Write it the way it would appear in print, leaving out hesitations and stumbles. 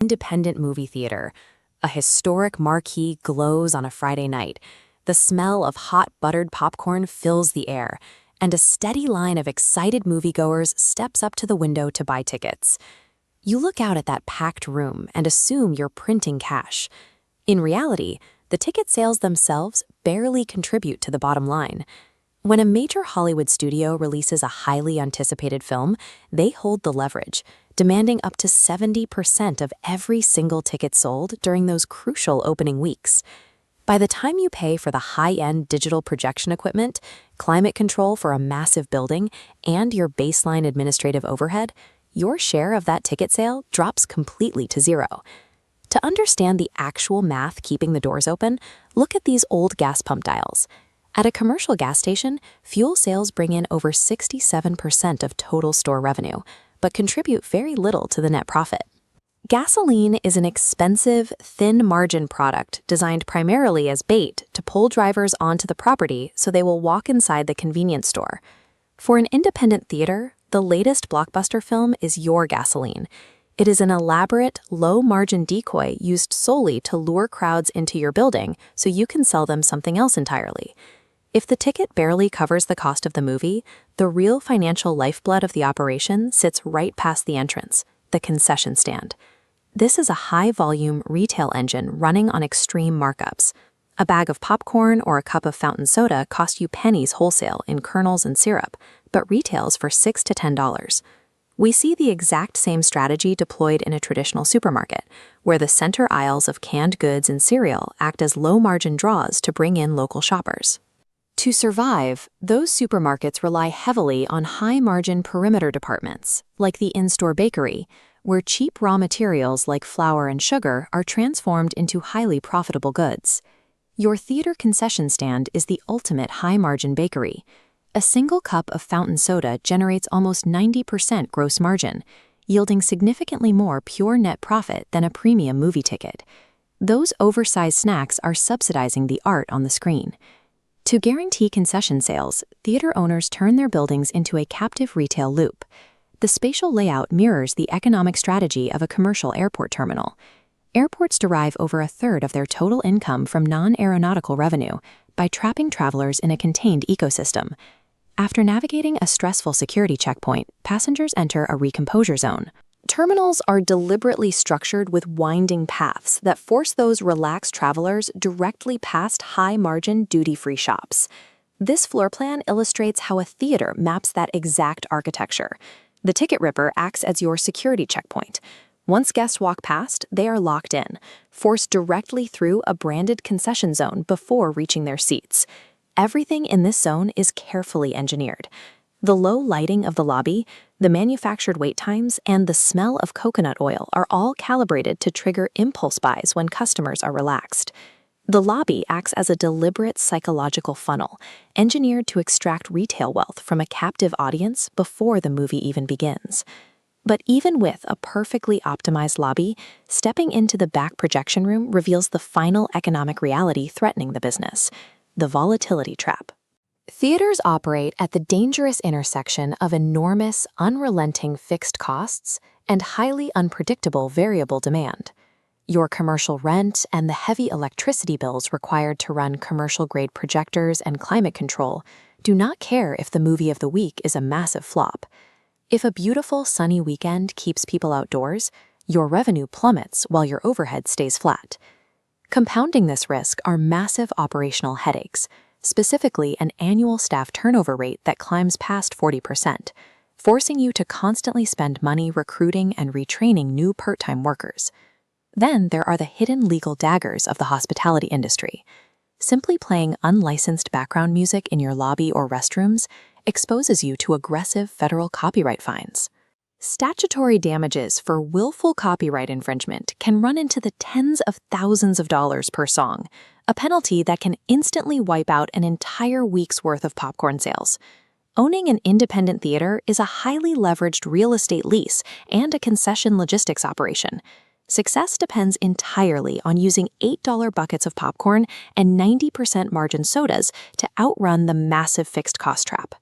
Independent movie theater. A historic marquee glows on a Friday night. The smell of hot buttered popcorn fills the air, and a steady line of excited moviegoers steps up to the window to buy tickets. You look out at that packed room and assume you're printing cash. In reality, the ticket sales themselves barely contribute to the bottom line. When a major Hollywood studio releases a highly anticipated film, they hold the leverage, demanding up to 70% of every single ticket sold during those crucial opening weeks. By the time you pay for the high-end digital projection equipment, climate control for a massive building, and your baseline administrative overhead, your share of that ticket sale drops completely to zero. To understand the actual math keeping the doors open, look at these old gas pump dials. At a commercial gas station, fuel sales bring in over 67% of total store revenue, but contribute very little to the net profit. Gasoline is an expensive, thin-margin product designed primarily as bait to pull drivers onto the property so they will walk inside the convenience store. For an independent theater, the latest blockbuster film is your gasoline. It is an elaborate, low-margin decoy used solely to lure crowds into your building so you can sell them something else entirely. If the ticket barely covers the cost of the movie, the real financial lifeblood of the operation sits right past the entrance, the concession stand. This is a high-volume retail engine running on extreme markups. A bag of popcorn or a cup of fountain soda cost you pennies wholesale in kernels and syrup, but retails for $6 to $10. We see the exact same strategy deployed in a traditional supermarket, where the center aisles of canned goods and cereal act as low-margin draws to bring in local shoppers. To survive, those supermarkets rely heavily on high-margin perimeter departments, like the in-store bakery, where cheap raw materials like flour and sugar are transformed into highly profitable goods. Your theater concession stand is the ultimate high-margin bakery. A single cup of fountain soda generates almost 90% gross margin, yielding significantly more pure net profit than a premium movie ticket. Those oversized snacks are subsidizing the art on the screen. To guarantee concession sales, theater owners turn their buildings into a captive retail loop. The spatial layout mirrors the economic strategy of a commercial airport terminal. Airports derive over a third of their total income from non-aeronautical revenue by trapping travelers in a contained ecosystem. After navigating a stressful security checkpoint, passengers enter a recomposure zone. Terminals are deliberately structured with winding paths that force those relaxed travelers directly past high-margin duty-free shops. This floor plan illustrates how a theater maps that exact architecture. The ticket ripper acts as your security checkpoint. Once guests walk past, they are locked in, forced directly through a branded concession zone before reaching their seats. Everything in this zone is carefully engineered. The low lighting of the lobby, the manufactured wait times, and the smell of coconut oil are all calibrated to trigger impulse buys when customers are relaxed. The lobby acts as a deliberate psychological funnel, engineered to extract retail wealth from a captive audience before the movie even begins. But even with a perfectly optimized lobby, stepping into the back projection room reveals the final economic reality threatening the business: the volatility trap. Theaters operate at the dangerous intersection of enormous, unrelenting fixed costs and highly unpredictable variable demand. Your commercial rent and the heavy electricity bills required to run commercial-grade projectors and climate control do not care if the movie of the week is a massive flop. If a beautiful, sunny weekend keeps people outdoors, your revenue plummets while your overhead stays flat. Compounding this risk are massive operational headaches, specifically an annual staff turnover rate that climbs past 40%, forcing you to constantly spend money recruiting and retraining new part-time workers. Then there are the hidden legal daggers of the hospitality industry. Simply playing unlicensed background music in your lobby or restrooms exposes you to aggressive federal copyright fines. Statutory damages for willful copyright infringement can run into the tens of thousands of dollars per song, a penalty that can instantly wipe out an entire week's worth of popcorn sales. Owning an independent theater is a highly leveraged real estate lease and a concession logistics operation. Success depends entirely on using $8 buckets of popcorn and 90% margin sodas to outrun the massive fixed cost trap.